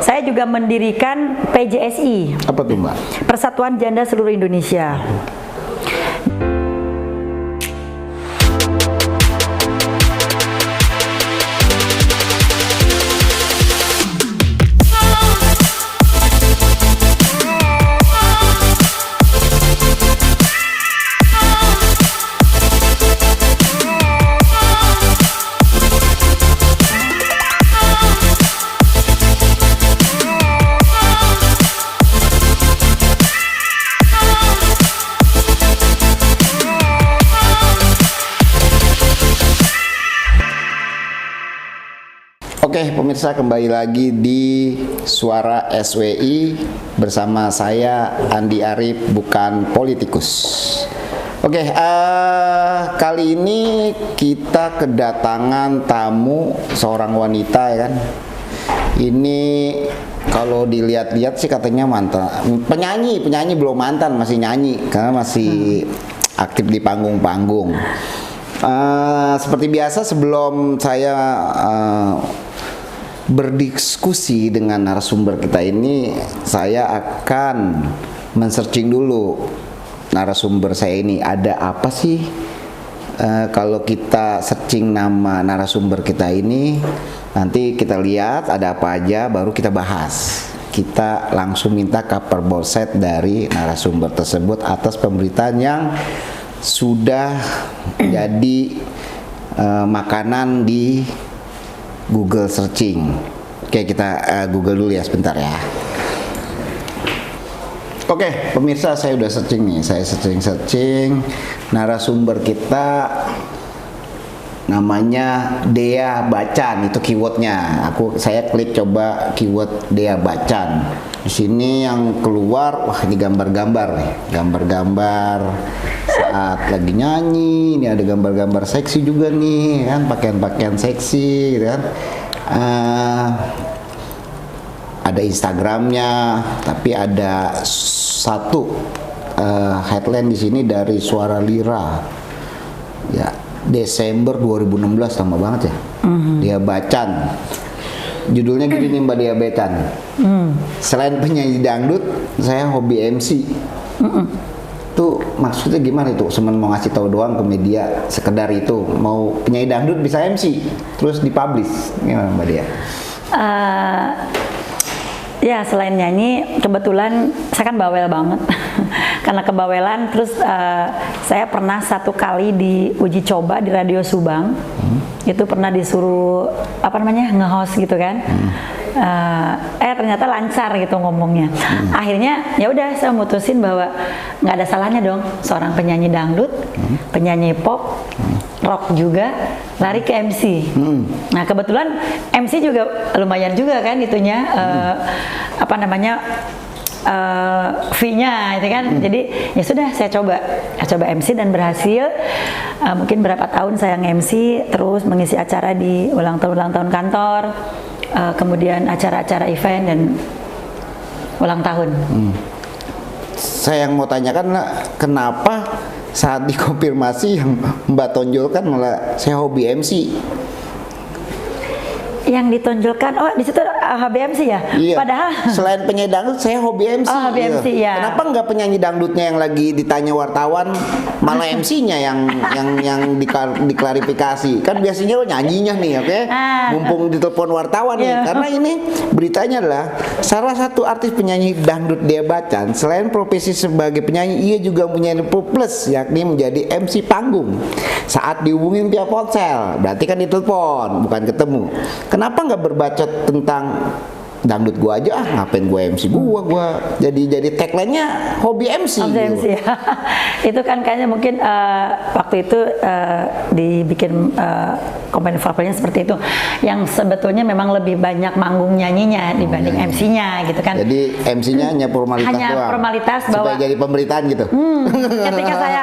Saya juga mendirikan PJSI. Apa tuh Mbak? Persatuan Janda Seluruh Indonesia. Oke pemirsa, kembali lagi di Suara SWI bersama saya Andi Arif, bukan politikus. Oke, kali ini kita kedatangan tamu seorang wanita ya kan. Ini kalau dilihat-lihat sih katanya mantan penyanyi belum mantan, masih nyanyi karena masih aktif di panggung-panggung. Seperti biasa sebelum saya berdiskusi dengan narasumber kita ini, saya akan men-searching dulu narasumber saya ini ada apa sih. Kalau kita searching nama narasumber kita ini, nanti kita lihat ada apa aja, baru kita bahas. Kita langsung minta cover borset dari narasumber tersebut atas pemberitaan yang sudah jadi makanan di Google searching. Oke, kita Google dulu ya sebentar ya. Oke, pemirsa, saya udah searching nih. Saya searching narasumber kita namanya Dea Bacan, itu keywordnya. Saya klik coba keyword Dea Bacan. Di sini yang keluar, wah ini gambar-gambar nih, gambar-gambar saat lagi nyanyi. Ini ada gambar-gambar seksi juga nih, kan pakaian-pakaian seksi, gitu kan. Ada Instagramnya, tapi ada satu headline di sini dari Suara Lira. Ya, Desember 2016, lama banget ya. Dea Bacan. Judulnya gini nih Mbak Dea Bacan. Selain penyanyi dangdut, saya hobi MC. Tuh maksudnya gimana itu? Cuman mau ngasih tahu doang ke media, sekedar itu. Mau penyanyi dangdut bisa MC, terus dipublish. Gimana Mbak Dea? Ya, selain nyanyi, kebetulan saya kan bawel banget. Karena kebawelan, terus saya pernah satu kali diuji coba di Radio Subang. Itu pernah disuruh nge-host gitu kan. Ternyata lancar gitu ngomongnya. Akhirnya ya udah saya mutusin bahwa nggak ada salahnya dong seorang penyanyi dangdut, penyanyi pop, rock juga lari ke MC. Nah kebetulan MC juga lumayan juga kan itunya fee-nya itu kan. Jadi ya sudah saya coba MC dan berhasil. Mungkin berapa tahun saya nge-MC, terus mengisi acara di ulang tahun kantor, kemudian acara-acara event dan ulang tahun. Saya yang mau tanyakan, kenapa saat dikonfirmasi yang Mbak tonjolkan malah saya hobi MC? Yang ditonjolkan, di situ HBMC ya. Iya. Padahal selain penyanyi dangdut, saya hobi MC. Oh, hobi MC ya. Kenapa nggak penyanyi dangdutnya yang lagi ditanya wartawan, malah MC-nya yang diklarifikasi? Kan biasanya lo nyanyinya nih, oke? Mumpung ditelepon wartawan nih, karena ini beritanya adalah salah satu artis penyanyi dangdut Dea Bacan, selain profesi sebagai penyanyi, ia juga punya plus, yakni menjadi MC panggung. Saat dihubungin via ponsel, berarti kan ditelepon, bukan ketemu. Kenapa nggak berbacot tentang dangdut gua aja, ngapain gua MC gua jadi tagline-nya hobi MC. MC ya. Itu kan kayaknya mungkin waktu itu dibikin company profile-nya seperti itu, yang sebetulnya memang lebih banyak manggung nyanyinya dibanding MC-nya gitu kan. Jadi MC-nya hanya formalitas doang, formalitas bahwa supaya jadi pemberitaan gitu. Ketika saya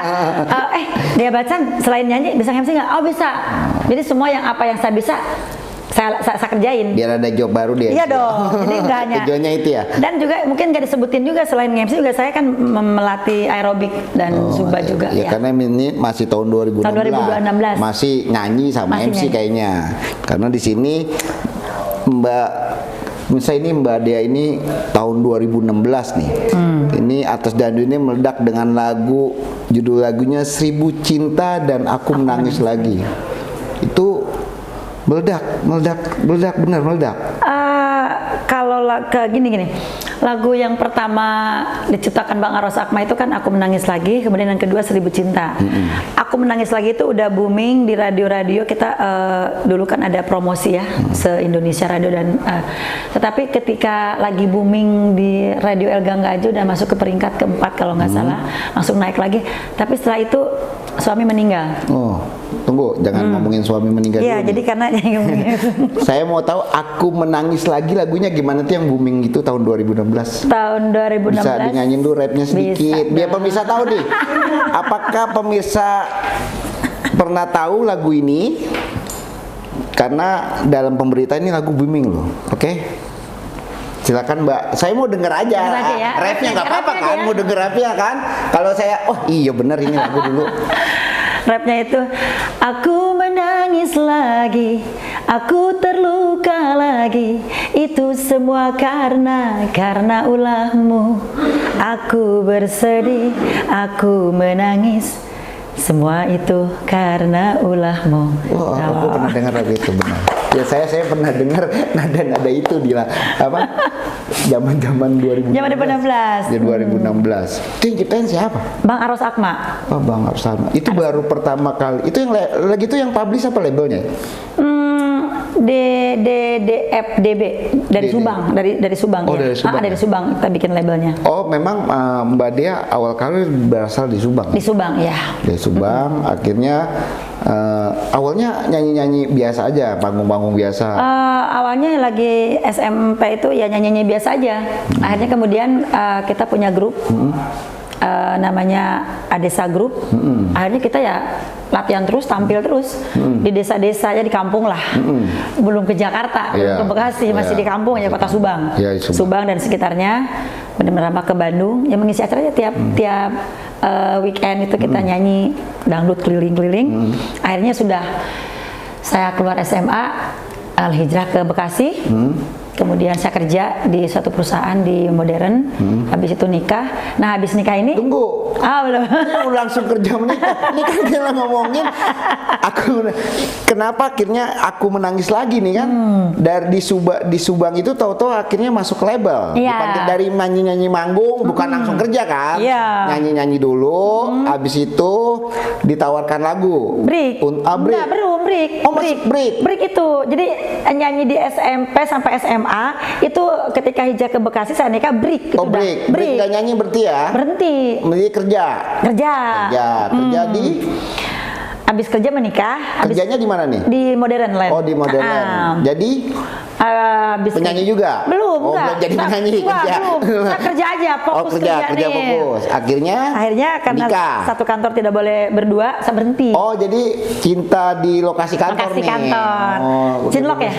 Dea Bacan selain nyanyi bisa MC nggak? Oh bisa. Jadi semua yang saya bisa saya kerjain. Biar ada job baru dia. Iya dong. Jadi nggak hanya. Tujuannya itu ya. Dan juga mungkin nggak disebutin juga, selain MC juga saya kan melatih aerobik dan zumba juga. Ya, karena ini masih tahun 2016. Tahun 2016. Masih nyanyi sama masih MC nyanyi. kayaknya. Karena di sini Mbak Misalnya ini Mbak Dea ini tahun 2016 nih. Ini Atas Dangdut ini meledak dengan lagu, judul lagunya 1000 Cinta dan Aku Menangis Lagi. Itu meledak, benar meledak. Kalau gini, lagu yang pertama diciptakan Bang Aros Akma itu kan Aku Menangis Lagi, kemudian yang kedua 1000 Cinta. Aku Menangis Lagi itu udah booming di radio-radio kita, dulu kan ada promosi ya, se-Indonesia Radio dan tetapi ketika lagi booming di Radio El Gangga aja udah masuk ke peringkat keempat kalau nggak salah, langsung naik lagi. Tapi setelah itu suami meninggal. Oh, tunggu, jangan ngomongin suami meninggal Iya, dulu jadi nih. karena Saya mau tahu Aku Menangis Lagi lagunya gimana tuh yang booming itu tahun 2016. tahun 2016 Bisa dinyanyiin dulu rapnya sedikit. Bisa Biar dong. pemirsa tahu nih. Apakah pemirsa pernah tahu lagu ini? Karena dalam pemberitaan ini lagu booming loh. Oke? Silakan Mbak. Saya mau denger aja. Denger aja ya. Rapnya nggak apa-apa Rapnya kan? aja ya. Mau denger rapnya kan? Kalau saya, oh iya bener ini lagu dulu. Rapnya itu, aku menangis lagi, aku terluka lagi, itu semua karena ulahmu. Aku bersedih, aku menangis, semua itu karena ulahmu. Oh, aku pernah dengar lagu itu benar. Ya saya pernah dengar nada-nada itu di zaman 2016. Zaman 2016. Di 2016. Itu yang ciptain siapa? Bang Aros Akma. Oh, Bang Arsana. Itu baru pertama kali. Itu yang lagi itu yang publish apa labelnya? DDFDB dari DD. Subang, dari Subang Oh, ya. dari Subang, Dari ya. Subang kita bikin labelnya. Oh, memang Mbak Dea awal kali berasal di Subang. Di Subang ya. Dari Subang, akhirnya awalnya nyanyi-nyanyi biasa aja, panggung-panggung biasa. Awalnya lagi SMP itu ya nyanyi biasa aja. Akhirnya kemudian kita punya grup namanya Adesa Group. Akhirnya kita ya latihan terus, tampil terus di desa-desa ya, di kampung lah. Belum ke Jakarta, belum Iya. ke Bekasi, masih Iya. di kampung ya, kota Subang. Iya, di Subang. Subang dan sekitarnya. Benar-benar ke Bandung, ya mengisi acara ya tiap weekend itu kita nyanyi dangdut keliling-keliling. Akhirnya sudah saya keluar SMA, hijrah ke Bekasi. Kemudian saya kerja di suatu perusahaan di modern. Habis itu nikah. Nah, habis nikah ini Tunggu. belum. Ini langsung kerja menikah. Ini kan kita ngomongin kenapa akhirnya Aku Menangis Lagi nih kan? Dari di Subang itu tahu-tahu akhirnya masuk label. Iya. Dipanggil dari nyanyi-nyanyi manggung, bukan langsung kerja kan? Iya. Nyanyi-nyanyi dulu, habis itu ditawarkan lagu. Break. Break. Enggak, belum break. Oh, masih break. Break itu. Jadi nyanyi di SMP sampai SMA itu ketika hijrah ke Bekasi saya nikah break. Oh, Itu udah. break. Break nggak nyanyi berarti ya? Berhenti. Berarti kerja. Kerja. Kerja di Habis kerja menikah. Habis kerjanya di mana nih? di modern land. Oh, di modern. Jadi Habis penyanyi juga? Belum, Oh, enggak. belum jadi penyanyi, Enggak, kerja. belum. Saya kerja aja, fokus Oh, kerja nih. fokus. Akhirnya Karena nikah. satu kantor tidak boleh berdua, saya berhenti. Oh, jadi cinta di lokasi kantor Lokasi nih. kantor. Oh, Cinlok ya?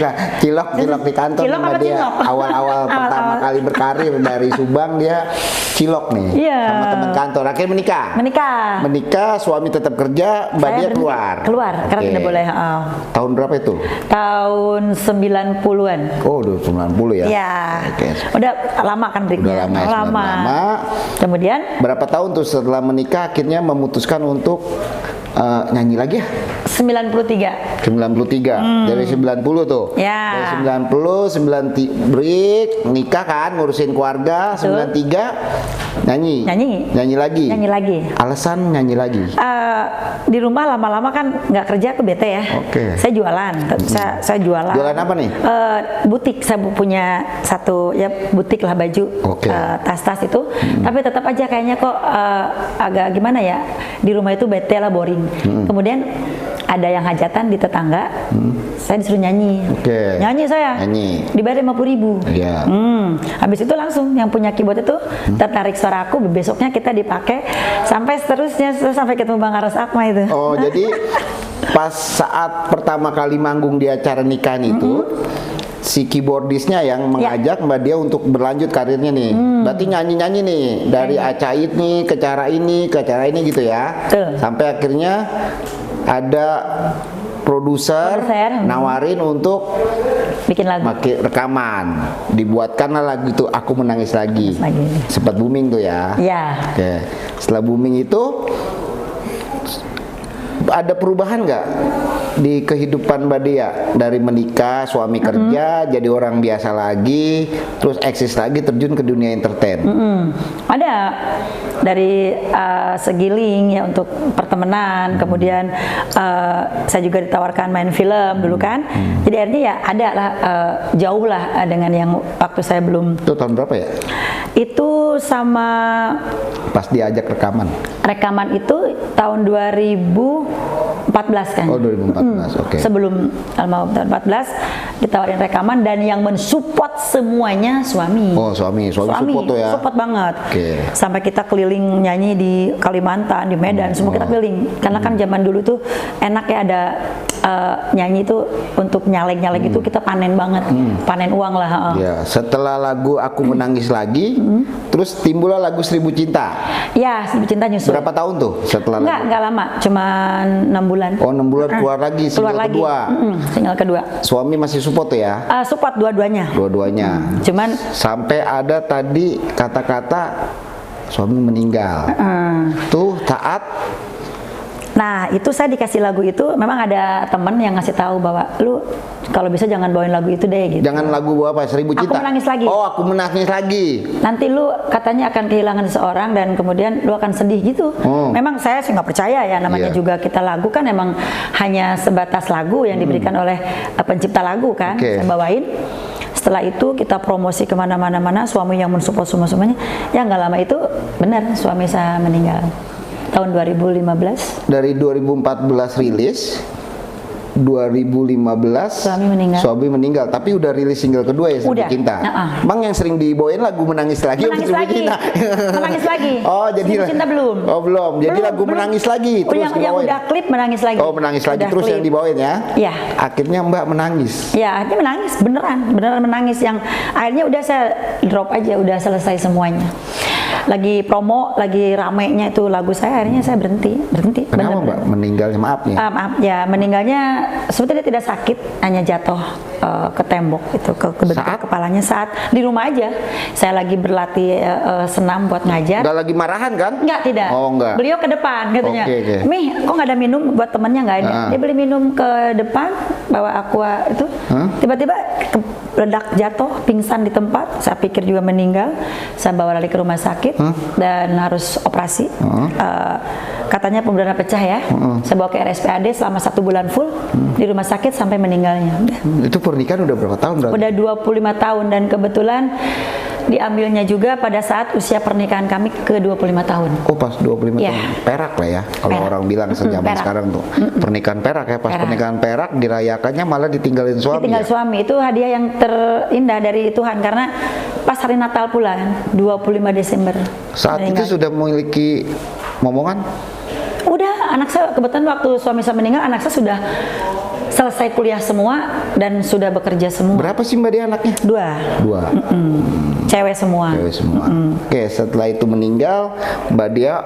Cilok di kantor. Cilok nih, apa Mbak Dea. cinlok? Awal-awal pertama Awal-awal. kali berkarir dari Subang dia cilok nih. Iya. Sama teman kantor. Akhirnya menikah. Menikah, suami tetap kerja, Mbak Saya Dea berhenti. keluar. Keluar, karena Oke. tidak boleh. Tahun berapa itu? Tahun 90-an. Oh, udah 90 ya. Iya. Oke. Udah lama kan breaknya. Udah lama, ya, 90 lama. Kemudian Berapa tahun tuh setelah menikah akhirnya memutuskan untuk nyanyi lagi ya? 93. 93 dari 90 tuh. Ya. Dari 90 break, nikah kan, ngurusin keluarga. Betul. 93 nyanyi. Nyanyi lagi. Nyanyi lagi. Alasan nyanyi lagi. Di rumah lama-lama kan nggak kerja, ke bete ya. Oke. Saya jualan. Saya jualan. Jualan apa nih? Butik. Saya punya satu ya butik lah baju. Oke. Tas-tas itu. Tapi tetap aja kayaknya kok agak gimana ya. Di rumah itu bete lah, boring. Kemudian ada yang hajatan di tetangga, saya disuruh nyanyi. Oke. Nyanyi saya. Nyanyi. Dibayar 50.000. Iya. Habis itu langsung yang punya keyboard itu tertarik suara aku, besoknya kita dipakai sampai seterusnya sampai ketemu Bang Aros Akma itu. Oh, jadi pas saat pertama kali manggung di acara nikahan itu, si keyboardisnya yang mengajak Mbak Dia untuk berlanjut karirnya nih. Berarti nyanyi-nyanyi nih dari acara ini ke acara ini gitu ya. Betul. Sampai akhirnya ada produser nawarin untuk bikin lagu. rekaman. Dibuatkanlah lagu itu Aku Menangis Lagi. Sempat booming tuh ya. Iya. Oke. Setelah booming itu ada perubahan nggak di kehidupan Mbak Dea dari menikah, suami kerja, jadi orang biasa lagi, terus eksis lagi terjun ke dunia entertain? Ada dari segi link ya untuk pertemanan, kemudian saya juga ditawarkan main film dulu kan, jadi akhirnya ya ada lah jauh lah dengan yang waktu saya belum. Itu tahun berapa ya? Itu sama Pas diajak rekaman. Rekaman itu tahun 2014 kan. Oh 2014, oke. Sebelum tahun 2014 ditawarin rekaman dan yang mensupport semuanya suami. Oh suami support tuh ya. Support banget. Oke. Sampai kita keliling nyanyi di Kalimantan, di Medan, semua kita keliling. Karena kan zaman dulu tuh enak ya ada nyanyi itu untuk nyalek-nyalek itu kita panen banget, panen uang lah. Ya, setelah lagu Aku Menangis Lagi, terus timbullah lagu Seribu Cinta. Ya, Seribu Cinta nyusul. Berapa tahun tuh setelah lagu? Enggak lama, cuma 6 bulan. Oh 6 bulan keluar lagi single kedua. Single kedua. Suami masih support tuh ya? Support dua-duanya. Dua-duanya. Cuman sampai ada tadi kata-kata suami meninggal. Tuh taat. Nah itu saya dikasih lagu itu, memang ada temen yang ngasih tahu bahwa lu kalau bisa jangan bawain lagu itu deh gitu. Jangan lagu apa? Seribu Cinta? Aku Menangis Lagi. Oh Aku Menangis Lagi. Nanti lu katanya akan kehilangan seseorang dan kemudian lu akan sedih gitu. Memang saya sih nggak percaya ya, namanya juga kita lagu kan emang hanya sebatas lagu yang diberikan oleh pencipta lagu kan. Saya bawain. Setelah itu kita promosi kemana-mana, suami yang mensupport semuanya. Ya nggak lama itu benar suami saya meninggal. Tahun 2015. Dari 2014 rilis, 2015 suami meninggal, tapi udah rilis single kedua ya Seribu Cinta. Bang yang sering dibawain lagu Menangis Lagi. Menangis Lagi. Menangis Lagi. Oh jadi Seribu Cinta belum. Oh belum. Jadi lagu Menangis Lagi terus yang udah klip Menangis Lagi. Oh Menangis Lagi terus yang dibawain ya. Iya. Akhirnya Mbak menangis. Ya akhirnya menangis beneran menangis, yang akhirnya udah saya drop aja, udah selesai semuanya. Lagi promo, lagi ramenya itu lagu saya, akhirnya saya berhenti. Kenapa Mbak meninggalnya? Maaf nih. Maaf ya, meninggalnya sebetulnya tidak sakit, hanya jatuh ke tembok itu, ke kepalanya saat di rumah aja. Saya lagi berlatih senam buat ngajar. Nggak lagi marahan kan? Enggak, tidak. Oh enggak. Beliau ke depan katanya. Mih, kok nggak ada minum buat temennya, nggak ada. Dia beli minum ke depan, bawa aqua itu. Tiba-tiba ledak, jatuh, pingsan di tempat. Saya pikir juga meninggal. Saya bawa lari ke rumah sakit dan harus operasi. Katanya pembuluh pecah ya. Saya bawa ke RSPAD selama 1 bulan full di rumah sakit sampai meninggalnya. Itu pernikahan udah berapa tahun berarti? Udah 25 tahun dan kebetulan diambilnya juga pada saat usia pernikahan kami ke 25 tahun. Oh pas 25 tahun. Perak lah ya. Kalau orang bilang sejaman sekarang tuh. Pernikahan perak ya. Pas pernikahan perak dirayakannya malah ditinggalin suami. Ditinggal suami. Itu hadiah yang terindah dari Tuhan, karena pas hari Natal pula 25 Desember. Saat itu sudah memiliki momongan? Udah, anak saya kebetulan waktu suami saya meninggal, anak saya sudah selesai kuliah semua dan sudah bekerja semua. Berapa sih Mbak Dia anaknya? 2. Cewek semua. Cewek semua. Oke, setelah itu meninggal, Mbak Dia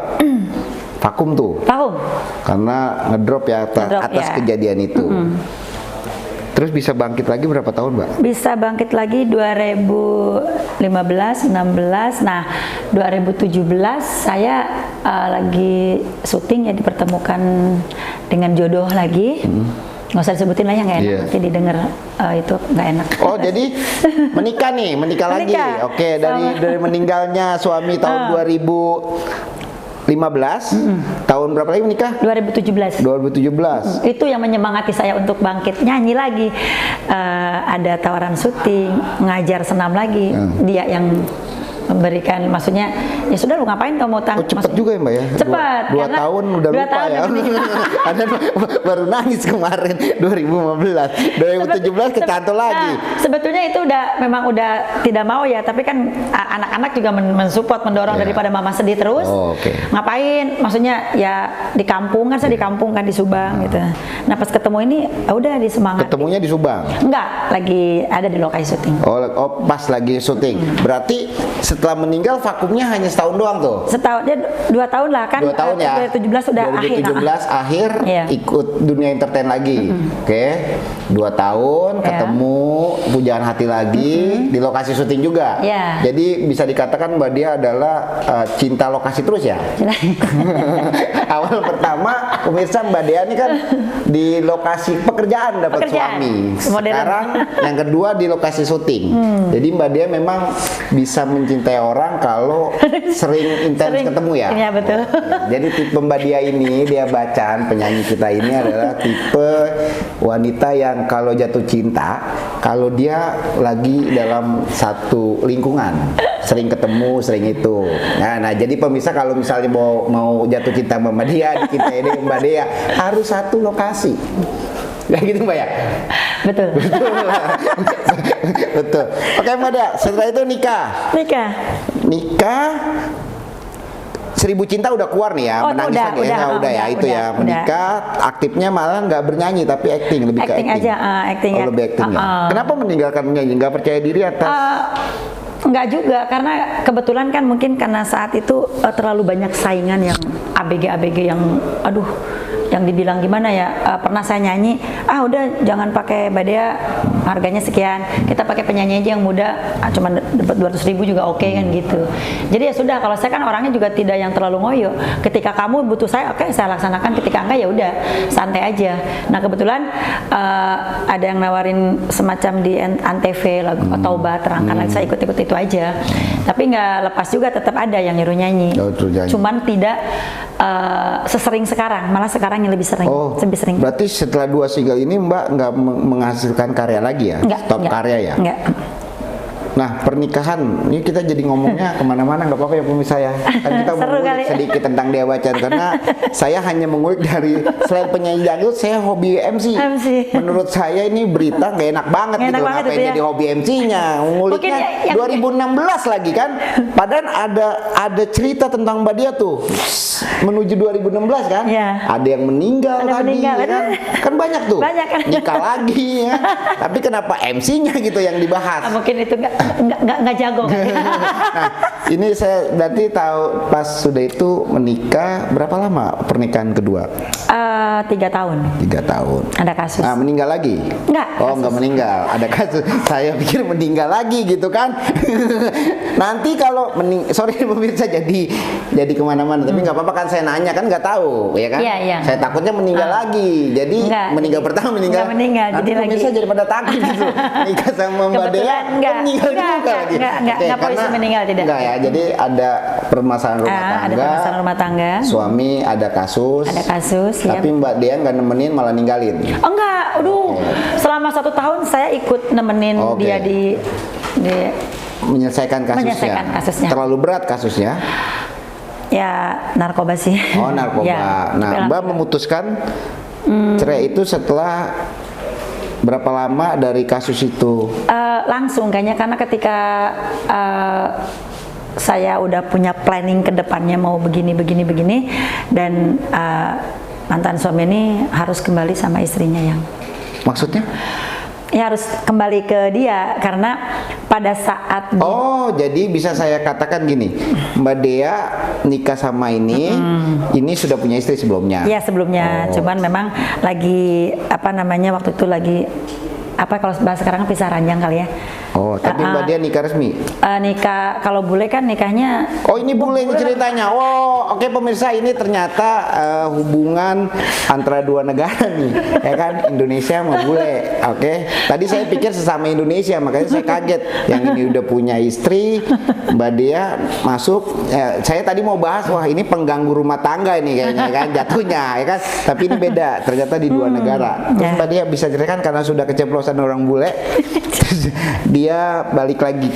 vakum tuh. Vakum. Karena ngedrop ya atas kejadian itu. Terus bisa bangkit lagi berapa tahun Mbak? Bisa bangkit lagi 2015, 16. Nah, 2017 saya lagi syuting ya, dipertemukan dengan jodoh lagi. Nggak usah disebutin lah ya, nggak enak, nanti didengar itu nggak enak. Oh jadi menikah nih, menikah lagi. Oke, dari meninggalnya suami tahun 2015, tahun berapa lagi menikah? 2017. 2017. Itu yang menyemangati saya untuk bangkit nyanyi lagi. Ada tawaran syuting, ngajar senam lagi. Dia yang memberikan, maksudnya ya sudah, lu ngapain kamu Oh cepet juga ya Mbak ya? Cepat. 2 tahun udah lupa ya. Anda baru nangis kemarin 2015, 2017 kecantol lagi. Sebetulnya itu memang udah tidak mau ya, tapi kan anak-anak juga mensupport, mendorong daripada mama sedih terus. Ngapain? Maksudnya ya di kampung kan, saya di kampung kan, di Subang gitu. Nah pas ketemu ini udah disemangat. Ketemunya di Subang? Enggak, lagi ada di lokasi syuting. Oh pas lagi syuting. Berarti setelah meninggal vakumnya hanya setahun doang tuh. Setahun dia 2 tahun lah kan. 2 tahun ya. 2017 udah 2017 akhir Iya. ikut dunia entertain lagi. Oke. 2 tahun Iya. ketemu Pujaan Hati lagi di lokasi syuting juga. Iya. Jadi bisa dikatakan Mbak Dia adalah cinta lokasi terus ya. Awal pertama pemirsa Mbak Dia ini kan di lokasi pekerjaan dapat Pekerjaan. suami. Modern. Sekarang yang kedua di lokasi syuting. Jadi Mbak Dia memang bisa mencintai orang kalau sering intens Sering. ketemu ya. Iya, betul. Jadi tipe Mbak Dia ini, dia bacaan penyanyi kita ini adalah tipe wanita yang kalau jatuh cinta, kalau dia lagi dalam satu lingkungan, sering ketemu, sering itu. Nah jadi pemirsa kalau misalnya mau jatuh cinta sama Mbak Dia, dicintai deh Mbak Dia, harus satu lokasi. Ya gitu Mbak ya? Betul. Betul. Oke Mbak Dia, setelah itu nikah. Nikah 1000 Cinta udah keluar nih ya, Oh, menangis udah, lagi ya, udah ya itu ya, menikah, aktifnya malah nggak bernyanyi tapi acting, lebih Acting ke acting. aja, acting Oh, ya. lebih acting ya. Kenapa meninggalkan menyanyi? Nggak percaya diri atas? Enggak juga, karena kebetulan kan mungkin karena saat itu terlalu banyak saingan yang ABG yang aduh, yang dibilang gimana ya, pernah saya nyanyi, udah jangan pakai Mbak Dea, harganya sekian, kita pakai penyanyi aja yang muda, cuma dapat 200.000 juga oke kan gitu. Jadi ya sudah, kalau saya kan orangnya juga tidak yang terlalu ngoyo. Ketika kamu butuh saya, oke saya laksanakan. Ketika enggak ya udah santai aja. Nah kebetulan ada yang nawarin semacam di Antv lagu Taubat, terangkan lagi, saya ikut-ikut itu aja. Tapi nggak lepas juga tetap ada yang nyuruh nyanyi. Cuman tidak sesering sekarang, malah sekarang yang lebih sering. Lebih sering. Berarti setelah 2 single ini Mbak nggak menghasilkan karya lagi ya? Stop karya ya? Enggak. Nah pernikahan, ini kita jadi ngomongnya kemana-mana, nggak apa-apa ya pemirsa ya. Kan kita mau sedikit tentang Dea Bacan, karena saya hanya mengulik dari selain penyanyi dangdut, saya hobi MC. Menurut saya ini berita nggak enak banget gitu, ngapain jadi hobi MC-nya, nguliknya 2016 lagi kan. Padahal ada cerita tentang Mbak Dia tuh menuju 2016 kan. Ada yang meninggal tadi ya kan banyak tuh. Nikah lagi ya. Tapi kenapa MC-nya gitu yang dibahas? Mungkin itu nggak jago. Nah, ini saya berarti tahu pas sudah itu menikah berapa lama pernikahan kedua? 3 tahun. 3 tahun. Ada kasus. Nah, meninggal lagi? Enggak. Oh, enggak meninggal. Ada kasus. Saya pikir meninggal lagi gitu kan. Nanti kalau sorry pemirsa jadi kemana-mana. Tapi nggak apa-apa kan, saya nanya kan nggak tahu ya kan. Iya. Saya takutnya meninggal lagi. Jadi meninggal pertama meninggal. Nanti pemirsa jadi pada takut gitu. Nikah sama Mbak Dea meninggal juga lagi. Enggak polisi meninggal, tidak. Enggak ya. Jadi ada permasalahan rumah tangga. Ada permasalahan rumah tangga. Suami ada kasus. Ada kasus. Tapi Mbak Dea nggak nemenin, malah ninggalin. Oh enggak, selama 1 tahun saya ikut nemenin dia di menyelesaikan kasusnya. Terlalu berat kasusnya? Ya narkoba sih. Oh narkoba. Ya, nah Mbak memutuskan cerai itu setelah berapa lama dari kasus itu? Langsung kayaknya, karena ketika saya udah punya planning ke depannya mau begini dan mantan suami ini harus kembali sama istrinya yang. Maksudnya? Ya harus kembali ke dia karena pada saat jadi bisa saya katakan gini, Mbak Dea nikah sama ini sudah punya istri sebelumnya? Iya sebelumnya, cuman memang lagi waktu itu lagi kalau bahasa sekarang pisah ranjang kali ya. Tapi Mbak Dia nikah resmi? Nikah, kalau bule kan nikahnya. Ini bule ini ceritanya. Oke pemirsa, ini ternyata hubungan antara 2 negara nih, ya kan, Indonesia sama bule. Oke, tadi saya pikir sesama Indonesia, makanya saya kaget. Yang ini udah punya istri, Mbak Dia masuk. Saya tadi mau bahas, ini pengganggu rumah tangga ini kayaknya kan jatuhnya, ya kan. Tapi ini beda, ternyata di 2 negara. Terus Mbak Dia bisa ceritakan karena sudah keceplosan orang bule. Dia balik lagi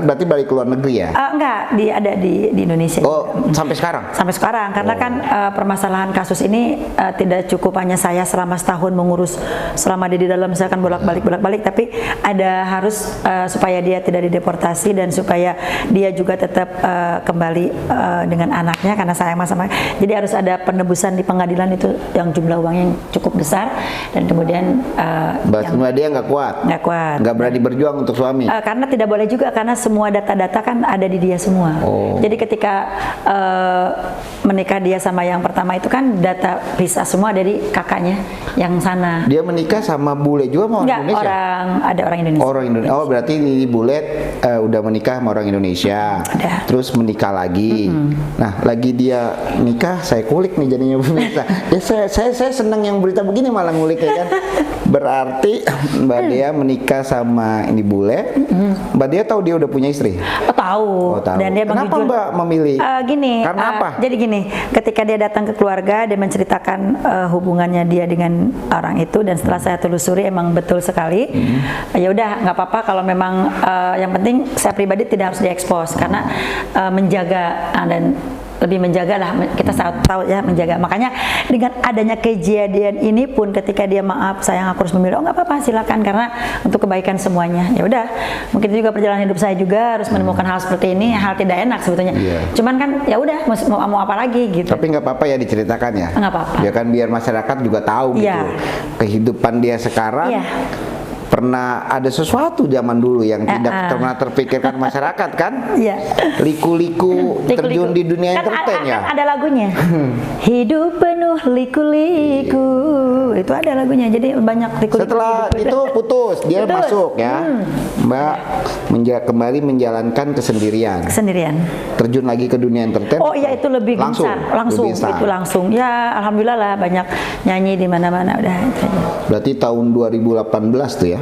berarti balik ke luar negeri ya? Enggak, dia ada di Indonesia. Sampai sekarang? Sampai sekarang, karena kan permasalahan kasus ini tidak cukup hanya saya selama setahun mengurus, selama dia di dalam saya kan bolak-balik, tapi ada harus supaya dia tidak dideportasi dan supaya dia juga tetap kembali dengan anaknya karena sayang sama. Jadi harus ada penebusan di pengadilan itu yang jumlah uangnya yang cukup besar dan kemudian Mbak Dia nggak kuat? Nggak kuat. Nggak berani berjuang berjuang untuk suami. Karena tidak boleh juga, karena semua data-data kan ada di dia semua. Jadi ketika menikah dia sama yang pertama itu kan data pisah semua dari kakaknya yang sana. Dia menikah sama bule juga sama orang Enggak, Indonesia? ada orang Indonesia. Orang Indonesia. Oh, berarti ini bule udah menikah sama orang Indonesia. Ada. Terus menikah lagi. Nah, lagi dia nikah, saya kulik nih jadinya pemirsa. Ya saya senang yang berita begini malah ngulik ya kan. Berarti Mbak Dea menikah sama ini bule. Mbak Dea tahu dia udah punya istri? Tahu. Oh, tahu. Dan dia Kenapa mengjujur. Mbak memilih? Gini. Karena apa? Jadi gini, ketika dia datang ke keluarga, dia menceritakan hubungannya dia dengan orang itu, dan setelah saya telusuri emang betul sekali. Ya udah, nggak apa-apa kalau memang yang penting saya pribadi tidak harus diekspos, karena menjaga dan lebih menjaga lah, kita tahu ya menjaga. Makanya dengan adanya kejadian ini pun, ketika dia maaf sayang aku harus memilih, oh nggak apa-apa silakan, karena untuk kebaikan semuanya. Ya udah, mungkin itu juga perjalanan hidup saya juga harus menemukan hal seperti ini, hal tidak enak sebetulnya. Cuman kan ya udah, mau apa lagi gitu. Tapi nggak apa-apa ya diceritakan ya. Nggak apa-apa. Ya kan biar masyarakat juga tahu gitu kehidupan dia sekarang. Pernah ada sesuatu zaman dulu yang tidak pernah terpikirkan masyarakat kan? Liku-liku terjun di dunia entertain ya. Kan ada lagunya. Hidup penuh liku-liku. Itu ada lagunya. Jadi banyak liku-liku. Setelah itu putus, dia masuk ya. Mbak kembali menjalankan kesendirian. Terjun lagi ke dunia entertain. Oh iya, itu lebih langsung. Itu langsung. Ya alhamdulillah lah, banyak nyanyi di mana-mana udah. Berarti tahun 2018 tuh ya.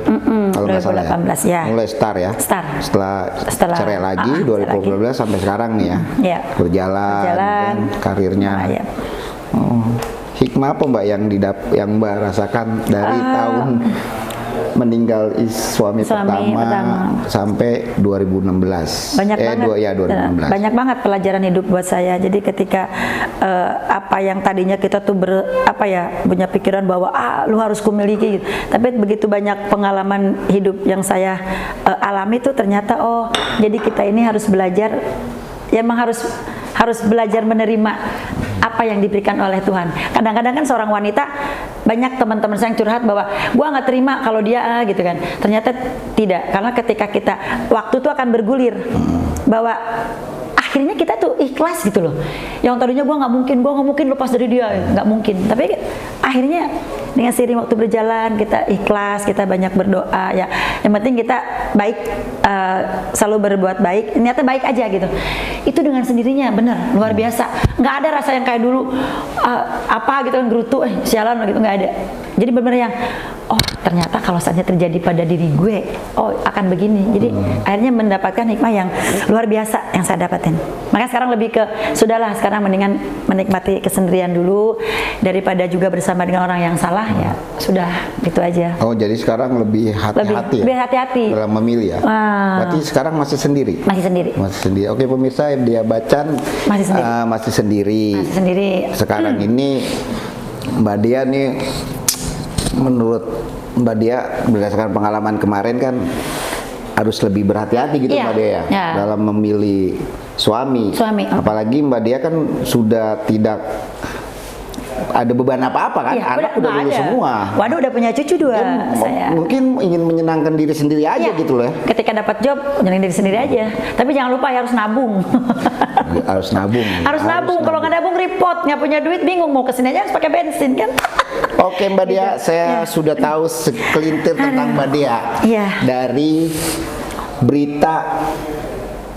Kalau nggak salah ya. Mulai start ya. Setelah cerai lagi 2018 sampai sekarang nih ya. Berjalan dan karirnya. Hikmah apa Mbak yang Mbak rasakan dari tahun meninggal suami pertama sampai 2016? Banyak banget. 2016. Banyak banget pelajaran hidup buat saya. Jadi ketika apa yang tadinya kita tuh punya pikiran bahwa lu harus kumiliki gitu. Tapi begitu banyak pengalaman hidup yang saya alami tuh ternyata jadi kita ini harus belajar, ya emang harus belajar menerima apa yang diberikan oleh Tuhan. Kadang-kadang kan seorang wanita, banyak teman-teman saya yang curhat bahwa gua nggak terima kalau dia gitu kan. Ternyata tidak, karena ketika kita waktu itu akan bergulir bahwa akhirnya kita tuh ikhlas gitu loh. Yang tadinya gua nggak mungkin lepas dari dia, nggak mungkin. Tapi akhirnya dengan seiring waktu berjalan kita ikhlas, kita banyak berdoa ya. Yang penting kita baik, selalu berbuat baik. Ternyata baik aja gitu. Itu dengan sendirinya bener luar biasa. Nggak ada rasa yang kayak dulu apa gitu kan gerutu, sialan gitu, nggak ada. Jadi bener-bener yang ternyata kalau saatnya terjadi pada diri gue, akan begini. Jadi akhirnya mendapatkan hikmah yang luar biasa yang saya dapatin. Makanya sekarang lebih ke sudahlah, sekarang mendingan menikmati kesendirian dulu daripada juga bersama dengan orang yang salah, ya sudah gitu aja. Jadi sekarang lebih hati-hati lebih hati-hati dalam memilih ya. Berarti sekarang masih sendiri. Oke pemirsa, dia Bacan masih sendiri. Sekarang ini Mbak Dea nih, menurut Mbak Dea berdasarkan pengalaman kemarin kan harus lebih berhati-hati gitu Mbak Dea dalam memilih suami. Apalagi Mbak Dea kan sudah tidak ada beban apa-apa kan, anak udah lulus semua. Waduh, udah punya cucu 2 saya. Mungkin ingin menyenangkan diri sendiri aja gitu loh ya. Ketika dapat job, menyenangkan diri sendiri aja. Tapi jangan lupa harus nabung. Harus nabung. Kalau nggak nabung repot, nggak punya duit, bingung mau kesini aja harus pakai bensin kan. Oke Mbak Dea, saya sudah tahu sekelintir tentang Mbak Dea dari berita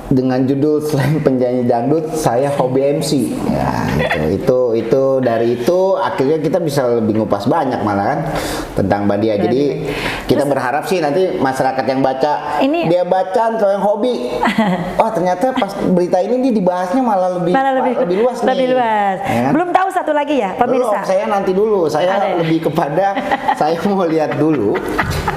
dengan judul selain penyanyi dangdut saya hobi MC. Ya, itu dari itu akhirnya kita bisa lebih ngupas banyak malah kan tentang Mbak Dea. Jadi kita berharap sih nanti masyarakat yang baca dia baca soal yang hobi. Ternyata pas berita ini dibahasnya malah lebih luas nih. Ya kan? Belum tahu satu lagi ya pemirsa. Belum, saya nanti dulu. Saya lebih kepada saya mau lihat dulu.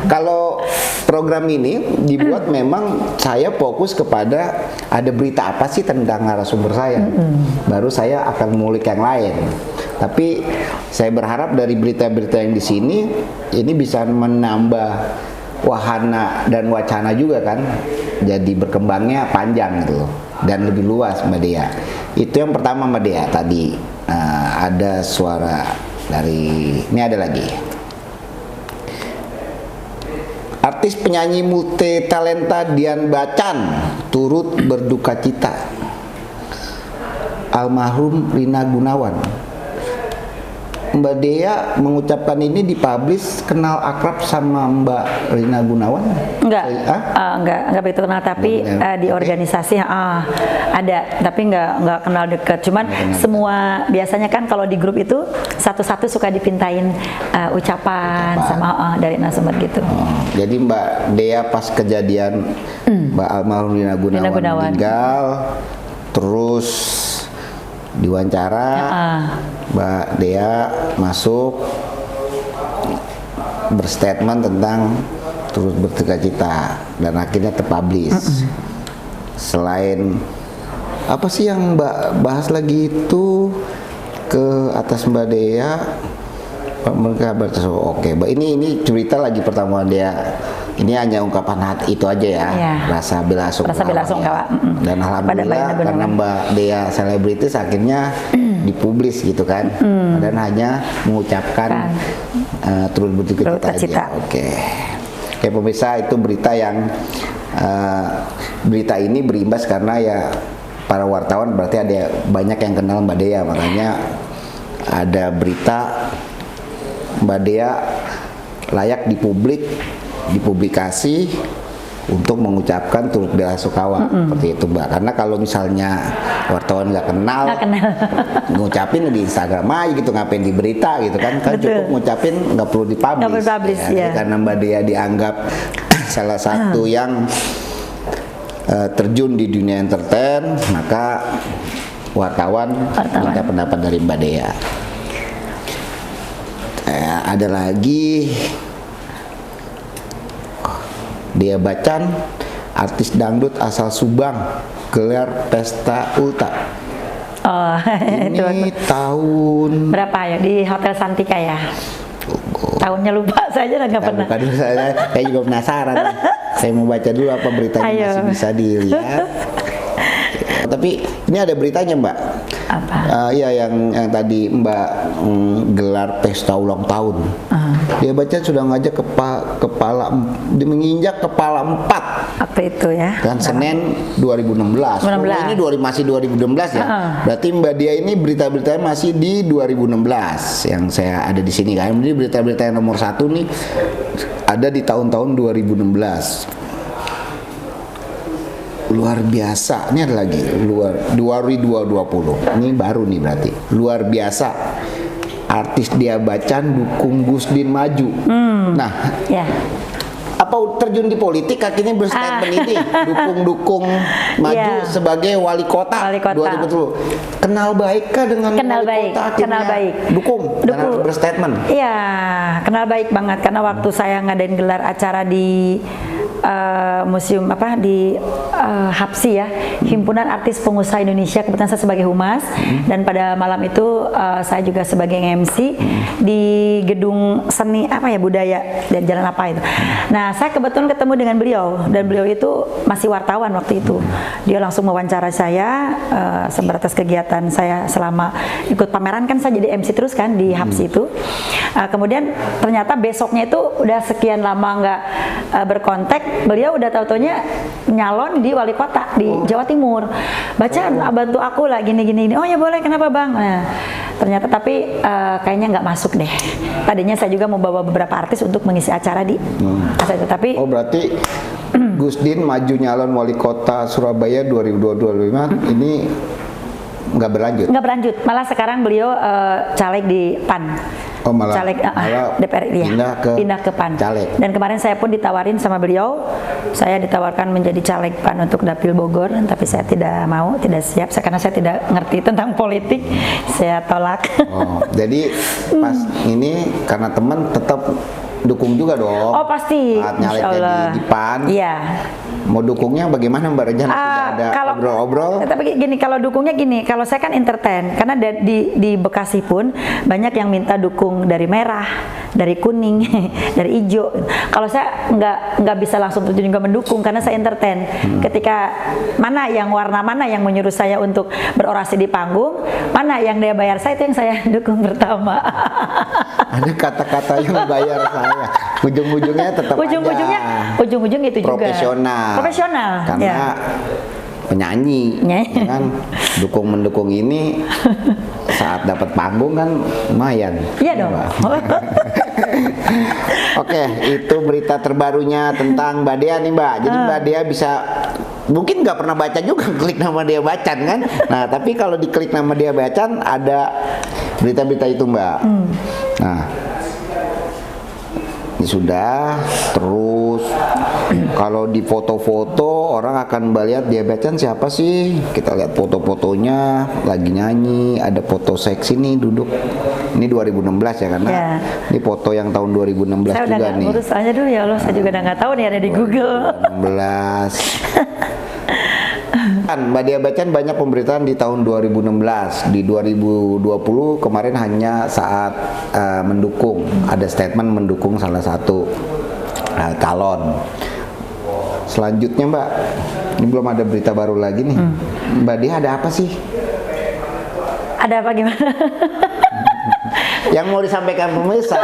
Kalau program ini dibuat memang saya fokus kepada ada berita apa sih tentang narasumber saya. Baru saya akan mengulik yang lain. Tapi saya berharap dari berita-berita yang di sini ini bisa menambah wahana dan wacana juga kan. Jadi berkembangnya panjang gitu dan lebih luas Mbak Dea. Itu yang pertama Mbak Dea tadi. Ada suara dari ini, ada lagi. Artis penyanyi multi talenta Dian Bacan turut berduka cita. Almarhum Rina Gunawan. Mbak Dea mengucapkan ini dipublish, kenal akrab sama Mbak Rina Gunawan? Enggak, enggak begitu kenal, tapi di organisasi ada, tapi enggak kenal deket. Cuman semua biasanya kan kalau di grup itu satu-satu suka dipintain ucapan sama dari narasumber gitu. Jadi Mbak Dea pas kejadian Mbak almarhum Rina Gunawan meninggal, terus diwawancara, Mbak Dea masuk berstatement tentang turut berduka cita dan akhirnya terpublish. Selain apa sih yang Mbak bahas lagi itu ke atas Mbak Dea, Pak Mereka oke, Mbak ini cerita lagi pertemuan dia. Ini hanya ungkapan hati itu aja ya, rasa bela sungkawa. Dan alhamdulillah karena Mbak Dea selebritis akhirnya dipublis gitu kan, dan hanya mengucapkan turut berduka cita aja. Oke, pemirsa, itu berita yang berita ini berimbas karena ya para wartawan berarti ada banyak yang kenal Mbak Dea, makanya ada berita Mbak Dea layak dipublikasi untuk mengucapkan turut bela sungkawa seperti itu, Mbak. Karena kalau misalnya wartawan nggak kenal, ngucapin di Instagram aja gitu, ngapain di berita gitu kan cukup ngucapin, nggak perlu dipublish ya. Karena Mbak Dea dianggap salah satu yang terjun di dunia entertain, maka wartawan minta pendapat dari Mbak Dea. Ada lagi Dea Bacan, artis dangdut asal Subang, gelar pesta ulta. Oh, ini tahun berapa ya di Hotel Santika ya? Tahunnya lupa saja, nggak pernah. Bukan dulu, saya juga penasaran. Saya mau baca dulu apa beritanya. Masih bisa dilihat. Tapi ini ada beritanya, Mbak. Apa? Iya, yang tadi Mbak gelar pesta ulang tahun. Dia baca sudah ngajak menginjak kepala 4. Apa itu ya? Kan Senin 2016. Ini masih 2016 ya. Berarti Mbak Dia ini berita-beritanya masih di 2016 yang saya ada di sini kan. Jadi berita-berita yang nomor 1 nih ada di tahun-tahun 2016. Luar biasa, ini ada lagi 2020. Ini baru nih berarti. Luar biasa. Artis Dea Bacan dukung Gusdin maju. Nah, apa terjun di politik akhirnya berstatement ini dukung maju sebagai wali kota 2020. Kenal baik kah dengan wali kota? Kenal baik. Dukung. Berstatement. Iya, kenal baik banget karena waktu saya ngadain gelar acara di museum di HAPSI ya, Himpunan Artis Pengusaha Indonesia, kebetulan saya sebagai humas, dan pada malam itu saya juga sebagai MC di gedung seni budaya dan jalan apa itu. Nah, saya kebetulan ketemu dengan beliau, dan beliau itu masih wartawan waktu itu. Dia langsung mewawancara saya sebatas kegiatan saya selama ikut pameran, kan saya jadi MC terus kan di HAPSI itu. Kemudian ternyata besoknya itu udah sekian lama nggak berkontak, beliau udah tau-taunya nyalon di wali kota di Jawa Timur. Bantu aku lah gini. Oh ya boleh, kenapa Bang? Nah, ternyata tapi kayaknya nggak masuk deh. Tadinya saya juga mau bawa beberapa artis untuk mengisi acara di itu, tapi berarti Gusdin maju nyalon wali kota Surabaya 2022-2025 ini nggak berlanjut. Malah sekarang beliau caleg di PAN. Caleg DPR pindah ke PAN. Caleg. Dan kemarin saya pun ditawarin sama beliau, saya ditawarkan menjadi caleg PAN untuk Dapil Bogor, tapi saya tidak mau, tidak siap karena saya tidak ngerti tentang politik, saya tolak. Jadi pas ini karena teman tetap dukung juga dong. Oh pasti. Nyalek di PAN. Iya. Mau dukungnya bagaimana Mbak Rejana? Sudah ada obrol-obrol? Tapi kalau dukungnya gini, kalau saya kan entertain, karena di Bekasi pun banyak yang minta dukung dari merah, dari kuning, dari hijau. Kalau saya nggak bisa langsung terjun juga mendukung karena saya entertain. Ketika warna mana yang menyuruh saya untuk berorasi di panggung, mana yang dia bayar saya, itu yang saya dukung pertama. ada kata-kata yang bayar saya. Ujung-ujungnya tetap ujung-ujung itu juga profesional karena ya. Penyanyi ya kan, dukung-mendukung ini saat dapat panggung kan lumayan. Iya dong. Oke, itu berita terbarunya tentang Mbak Dea nih Mbak. Jadi Mbak Dea bisa, mungkin nggak pernah baca juga, klik nama Dea Bacan kan. Nah tapi kalau diklik nama Dea Bacan ada berita-berita itu Mbak. Nah ini sudah, terus kalau di foto-foto orang akan melihat Dea Bacan siapa sih. Kita lihat foto-fotonya lagi nyanyi, ada foto seksi nih duduk. Ini 2016 ya karena ini foto yang tahun 2016 saya juga nih. Urus aja dulu ya Allah, saya juga udah nggak tahu nih, ada di Google. 2016. Mbak Dea Bacan banyak pemberitaan di tahun 2016. Di 2020 kemarin hanya saat mendukung, ada statement mendukung salah satu calon. Selanjutnya Mbak, ini belum ada berita baru lagi nih. Mbak Dea ada apa sih? Ada apa gimana? Yang mau disampaikan pemirsa,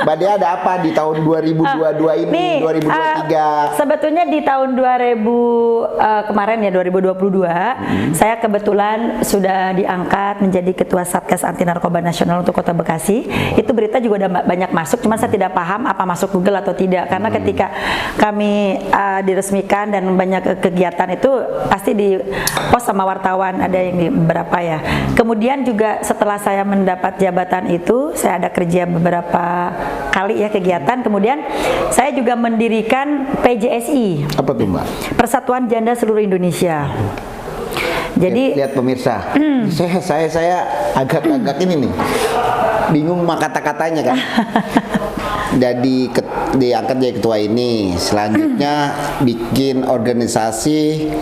Mbak Dea ada apa di tahun 2022 ini, 2023? Sebetulnya di tahun 2000 kemarin ya 2022, saya kebetulan sudah diangkat menjadi Ketua Satgas Anti Narkoba Nasional untuk Kota Bekasi. Itu berita juga udah banyak masuk, cuma saya tidak paham apa masuk Google atau tidak, karena ketika kami diresmikan dan banyak kegiatan itu pasti di post sama wartawan, ada yang di beberapa ya. Kemudian juga setelah saya mendapat jabatan itu, saya ada kerja beberapa kali ya kegiatan. Kemudian saya juga mendirikan PJSI. Apa tuh Mbak? Persatuan Janda Seluruh Indonesia. Jadi lihat pemirsa, saya agak ini nih, bingung sama kata-katanya kan. Jadi diangkat jadi ketua ini, selanjutnya bikin organisasi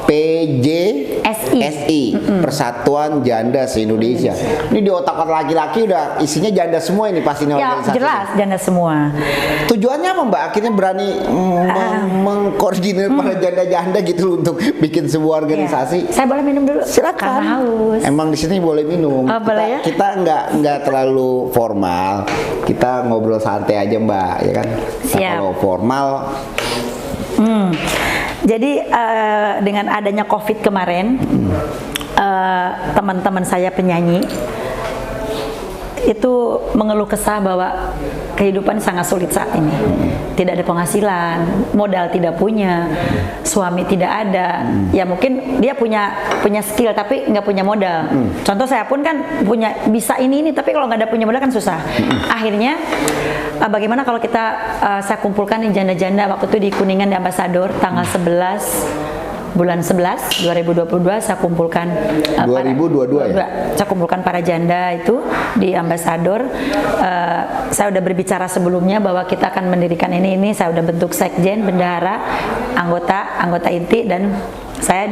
PJSI, Persatuan Janda se-Indonesia. Ini di otak laki-laki udah isinya janda semua ini pasti ini ya, organisasi. jelas janda semua. Tujuannya apa Mbak? Akhirnya berani mengkoordinir para janda-janda gitu untuk bikin sebuah organisasi. Ya. Saya boleh minum dulu? Silakan. Karena haus. Emang di sini boleh minum. Boleh ya? Kita nggak terlalu formal. Kita ngobrol santai aja Mbak, ya kan? Nah, kalau formal. Jadi dengan adanya COVID kemarin, teman-teman saya penyanyi itu mengeluh kesah bahwa kehidupan sangat sulit saat ini. Tidak ada penghasilan, modal tidak punya, suami tidak ada. Ya mungkin dia punya skill tapi nggak punya modal. Contoh saya pun kan bisa ini tapi kalau nggak ada punya modal kan susah. Akhirnya bagaimana kalau saya kumpulkan di janda-janda waktu itu di Kuningan di Ambasador tanggal 11 bulan 11 2022 saya kumpulkan 2022 ya? Saya kumpulkan para janda itu di Ambasador. Saya udah berbicara sebelumnya bahwa kita akan mendirikan ini saya udah bentuk sekjen, bendahara, anggota inti, dan saya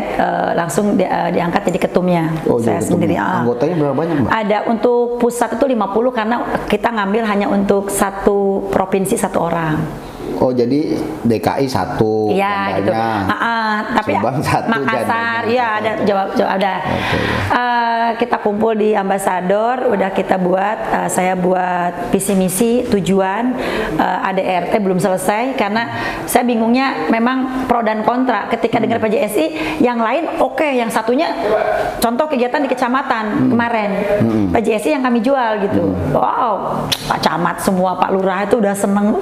langsung diangkat jadi ketumnya. Saya sendiri. Anggotanya berapa banyak Mbak? Ada untuk pusat itu 50 karena kita ngambil hanya untuk satu provinsi satu orang. Oh jadi DKI satu, iya gitu. Tapi Subang satu, Makassar, iya ada jawab ada. Okay, ya. Kita kumpul di Ambasador, udah kita buat, saya buat visi misi, tujuan, ADRT belum selesai karena saya bingungnya memang pro dan kontra. Ketika dengar PJSI, yang lain oke, yang satunya contoh kegiatan di kecamatan kemarin, PJSI yang kami jual gitu. Wow, Pak Camat semua, Pak Lurah itu udah seneng.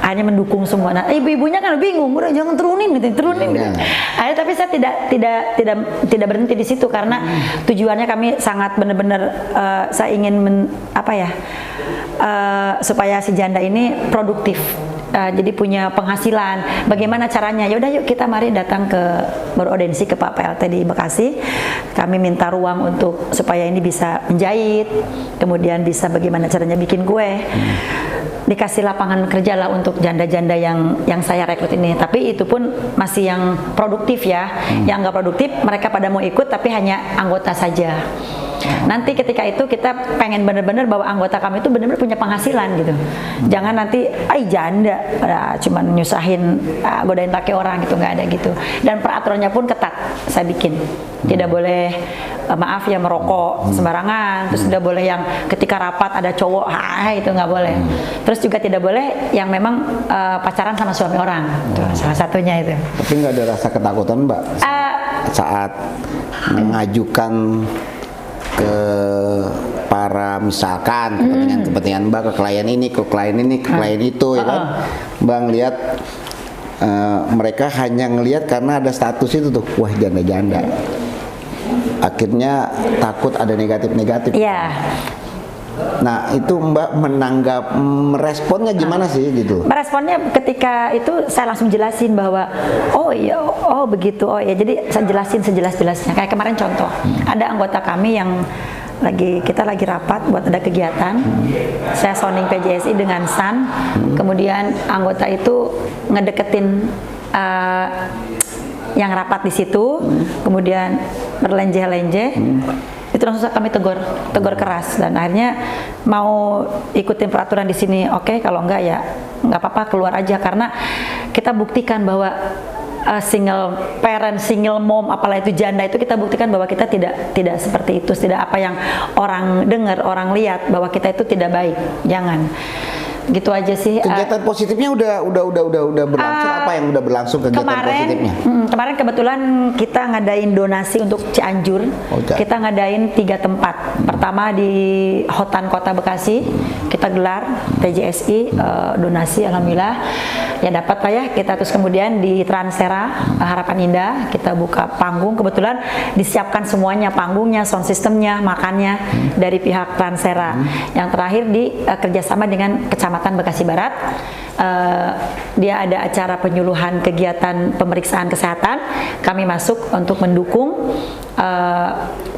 Hanya mendukung semua. Nah, ibu-ibunya kan bingung, udah jangan turunin gitu. Tapi saya tidak berhenti di situ karena tujuannya kami sangat benar-benar saya ingin supaya si janda ini produktif. Jadi punya penghasilan. Bagaimana caranya? Ya udah yuk kita mari datang beraudensi ke Pak PLT di Bekasi. Kami minta ruang untuk supaya ini bisa menjahit, kemudian bisa bagaimana caranya bikin kue. Dikasih lapangan kerja lah untuk janda-janda yang saya rekrut ini. Tapi itu pun masih yang produktif ya. Yang nggak produktif mereka pada mau ikut tapi hanya anggota saja. Nanti ketika itu kita pengen bener-bener bahwa anggota kami itu bener-bener punya penghasilan gitu. Jangan nanti, janda, cuman nyusahin, godain laki orang gitu, nggak ada gitu. Dan peraturannya pun ketat, saya bikin. Tidak boleh, maaf ya, merokok sembarangan. Terus tidak boleh yang ketika rapat ada cowok, itu nggak boleh. Terus juga tidak boleh yang memang pacaran sama suami orang. Tuh, salah satunya itu. Tapi nggak ada rasa ketakutan Mbak saat mengajukan ke para misalkan kepentingan Mbak ke klien ini, ke klien ini, ke klien itu, ya kan? Bang lihat mereka hanya ngelihat karena ada status itu tuh, wah janda-janda. Akhirnya takut ada negatif-negatif. Iya. Nah itu Mbak meresponnya gimana sih gitu? Meresponnya ketika itu saya langsung jelasin bahwa begitu, jadi saya jelasin sejelas-jelasnya. Kayak kemarin contoh, ada anggota kami yang kita lagi rapat buat ada kegiatan, saya sounding PJSI dengan SAN, kemudian anggota itu ngedeketin yang rapat di situ, kemudian berlenje-lenje. Itu langsung kami tegur keras, dan akhirnya mau ikutin peraturan di sini, oke, kalau enggak ya nggak apa-apa, keluar aja, karena kita buktikan bahwa single parent, single mom, apalagi itu janda, itu kita buktikan bahwa kita tidak seperti itu, tidak apa yang orang dengar, orang lihat, bahwa kita itu tidak baik, jangan. Gitu aja sih. Kegiatan positifnya udah berlangsung, apa yang udah berlangsung kegiatan positifnya? Kemarin kebetulan kita ngadain donasi untuk Cianjur. Kita ngadain 3 tempat. Pertama di Hotan Kota Bekasi, kita gelar PJSI donasi, alhamdulillah ya dapat lah ya kita. Terus kemudian di Transera Harapan Indah kita buka panggung, kebetulan disiapkan semuanya, panggungnya, sound systemnya, makannya dari pihak Transera. Yang terakhir di kerjasama dengan Kecamatan Bekasi Barat, dia ada acara penyuluhan kegiatan pemeriksaan kesehatan, kami masuk untuk mendukung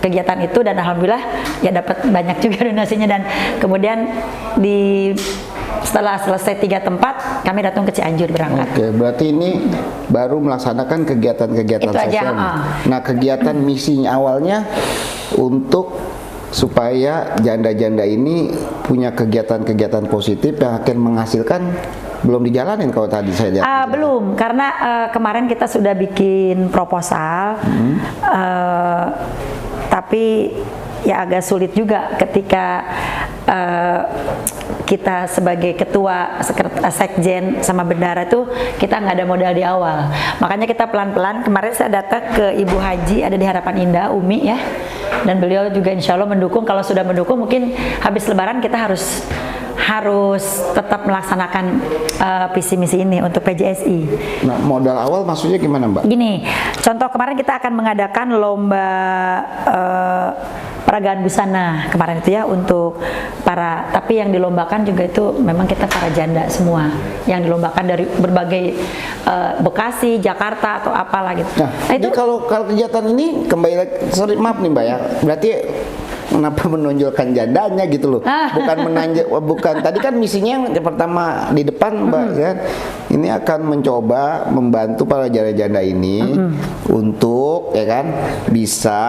kegiatan itu, dan alhamdulillah ya dapat banyak juga donasinya. Dan kemudian setelah selesai 3 tempat, kami datang ke Cianjur berangkat. Oke, berarti ini baru melaksanakan kegiatan-kegiatan sosial. Nah, kegiatan misinya awalnya untuk supaya janda-janda ini punya kegiatan-kegiatan positif yang akan menghasilkan, belum dijalanin kalau tadi saya lihat. Belum, karena kemarin kita sudah bikin proposal, tapi ya agak sulit juga ketika kita sebagai ketua sekjen sama bendara itu kita nggak ada modal di awal. Makanya kita pelan-pelan. Kemarin saya datang ke Ibu Haji ada di Harapan Indah, Umi ya, dan beliau juga insya Allah mendukung. Kalau sudah mendukung, mungkin habis Lebaran kita harus tetap melaksanakan visi misi ini untuk PJSI. Nah, modal awal maksudnya gimana Mbak? Gini, contoh kemarin kita akan mengadakan lomba peragaan busana kemarin itu ya, untuk tapi yang dilombakan juga itu memang kita para janda semua, yang dilombakan dari berbagai Bekasi, Jakarta atau apalah gitu. Nah itu kalau kegiatan ini kembali lagi, sorry maaf nih Mbak ya, berarti kenapa menonjolkan jandanya gitu loh? Bukan tadi kan misinya yang pertama di depan Mbak kan, ini akan mencoba membantu para janda-janda ini untuk ya kan bisa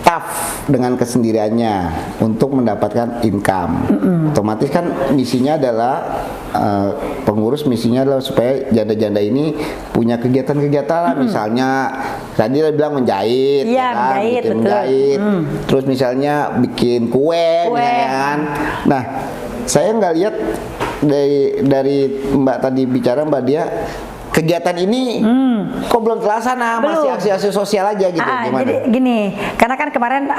tough dengan kesendiriannya untuk mendapatkan income. Otomatis kan misinya adalah pengurus misinya adalah supaya janda-janda ini punya kegiatan-kegiatan lah, misalnya tadi dia bilang menjahit, ya kan? Menjahit, terus misalnya bikin kue. Kan? Nah, saya nggak lihat dari Mbak tadi bicara Mbak Dia, kegiatan ini kok belum terlaksana, masih aksi-aksi sosial aja gitu. Gimana? Jadi gini, karena kan kemarin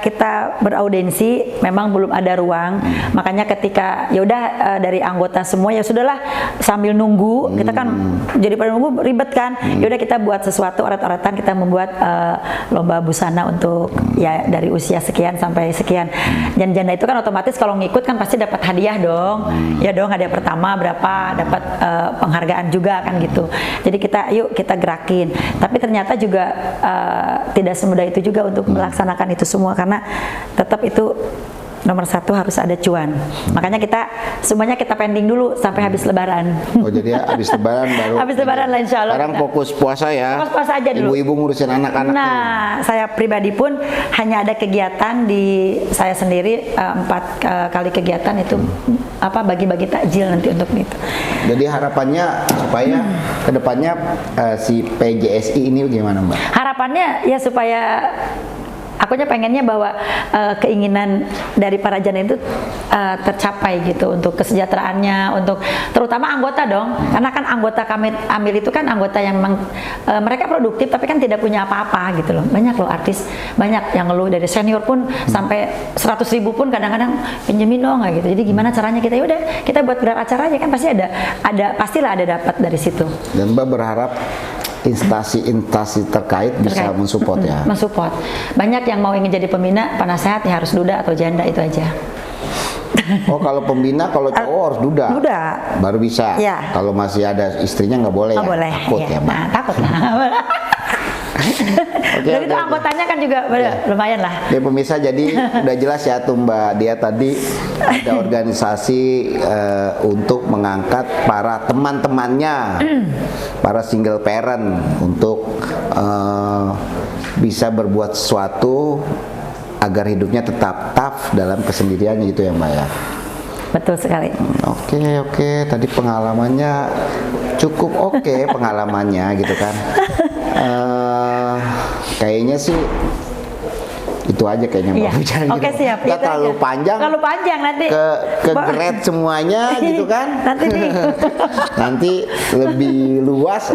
kita beraudensi memang belum ada ruang, makanya ketika ya udah dari anggota semua ya sudahlah, sambil nunggu kita kan jadi pada nunggu ribet kan, ya udah kita buat sesuatu, oret-oretan, kita membuat lomba busana untuk ya dari usia sekian sampai sekian. Dan janda itu kan otomatis kalau ngikut kan pasti dapat hadiah dong, ya dong, hadiah pertama berapa, dapat penghargaan juga kan gitu. Jadi yuk kita gerakin. Tapi ternyata juga tidak semudah itu juga untuk melaksanakan itu semua, karena tetap itu nomor satu harus ada cuan. Makanya semuanya kita pending dulu sampai habis Lebaran. Oh jadi habis Lebaran baru. Habis Lebaran lah insya Allah. Sekarang fokus puasa ya. Fokus puasa aja dulu. Ibu-ibu ngurusin anak-anak. Nah, saya pribadi pun hanya ada kegiatan di saya sendiri 4 kali kegiatan itu bagi-bagi takjil nanti untuk itu. Jadi harapannya supaya kedepannya si PJSI ini gimana Mbak? Harapannya ya supaya akunya pengennya bahwa keinginan dari para janda itu tercapai gitu untuk kesejahteraannya, untuk terutama anggota dong, karena kan anggota kami ambil itu kan anggota yang mereka produktif tapi kan tidak punya apa-apa gitu loh. Banyak loh artis, banyak yang ngeluh dari senior pun sampai 100.000 pun kadang-kadang pinjemin dong gitu. Jadi gimana caranya kita udah kita buat gelar acara aja kan pasti pastilah ada dapat dari situ. Dan Mbak berharap instansi terkait bisa mensupport ya. Mensupport. Banyak yang mau ingin jadi pembina, penasehat ya harus duda atau janda itu aja. Oh kalau pembina kalau cowok harus duda. Duda. Baru bisa. Ya. Kalau masih ada istrinya nggak boleh. Nggak boleh. Takut ya Mbak. Nah, takut lah. Dan itu anggotanya kan juga lumayan lah. Ya pemirsa, jadi udah jelas ya tuh Mbak Dia tadi ada organisasi untuk mengangkat para teman-temannya, para single parent untuk bisa berbuat sesuatu agar hidupnya tetap tough dalam kesendiriannya gitu ya Mbak ya. Betul sekali. Oke. Tadi pengalamannya cukup pengalamannya gitu kan. Kayaknya sih itu aja kayaknya Mbak bicara gitu. Oke, siap. Nggak terlalu panjang. Terlalu panjang nanti. Ke grade semuanya gitu kan. Nanti lebih luas.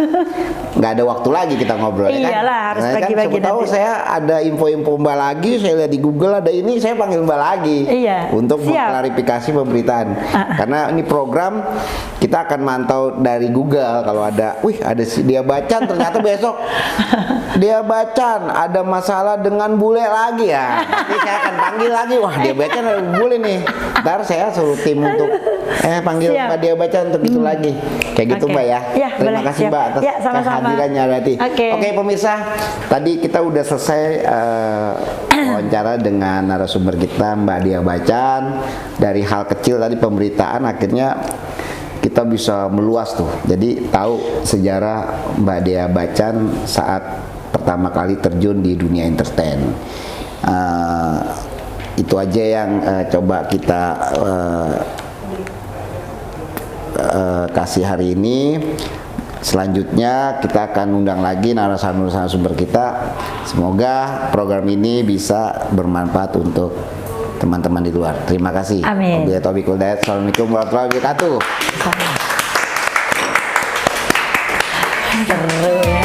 Nggak ada waktu lagi kita ngobrol. Iyalah, harus bagi-bagi kan, siapa tahu saya ada info-info Mbak lagi, saya lihat di Google ada ini, saya panggil Mbak lagi. Iya. Untuk mengklarifikasi pemberitaan. Karena ini program kita akan mantau dari Google kalau ada, ada si Dia Bacan ternyata besok Dia Bacan ada masalah dengan bule lagi ya. Nanti saya akan panggil lagi, wah Dia Bacan ada bule nih. Ntar saya suruh tim untuk panggil Mbak Dia Bacan untuk itu lagi. Kayak gitu Mbak ya. Terima kasih Mbak atas kehadirannya berarti. Oke pemirsa, tadi kita udah selesai wawancara dengan narasumber kita Mbak Dia Bacan. Dari hal kecil tadi pemberitaan akhirnya kita bisa meluas tuh. Jadi tahu sejarah Mbak Dia Bacan saat pertama kali terjun di dunia entertain. Itu aja yang coba kita kasih hari ini. Selanjutnya kita akan undang lagi narasumber kita. Semoga program ini bisa bermanfaat untuk teman-teman di luar. Terima kasih. Amin. Assalamualaikum warahmatullahi wabarakatuh. Seru ya.